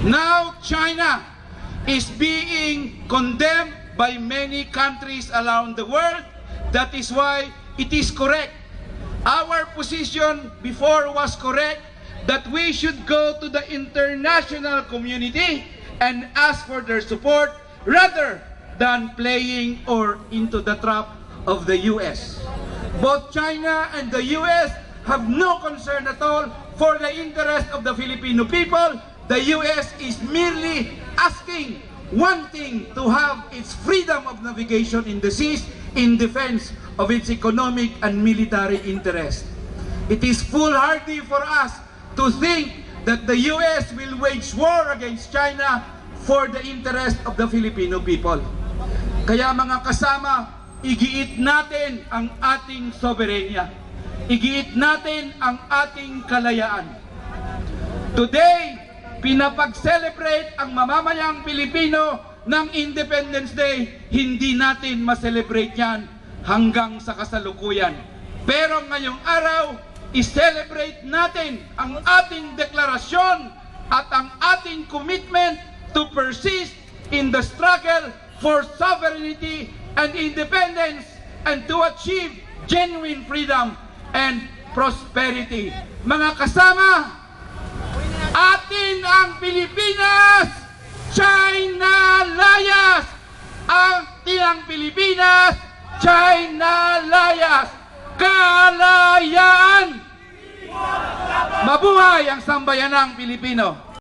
Now China is being condemned by many countries around the world. That is why it is correct. Our position before was correct, that we should go to the international community and ask for their support rather than playing or into the trap of the US. Both China and the US have no concern at all for the interest of the Filipino people. The US is merely asking, wanting to have its freedom of navigation in the seas in defense of its economic and military interest. It is foolhardy for us to think that the US will wage war against China for the interest of the Filipino people. Kaya mga kasama, igiit natin ang ating soberenya. Igiit natin ang ating kalayaan. Today, pinapag-celebrate ang mamamayang Pilipino ng Independence Day. Hindi natin ma-celebrate yan hanggang sa kasalukuyan. Pero ngayong araw, i-celebrate natin ang ating deklarasyon at ang ating commitment to persist in the struggle for sovereignty and independence and to achieve genuine freedom and prosperity. Mga kasama, atin ang Pilipinas, China layas! Atin ang Pilipinas, China layas! Kalayaan! Mabuhay ang sambayanang Pilipino!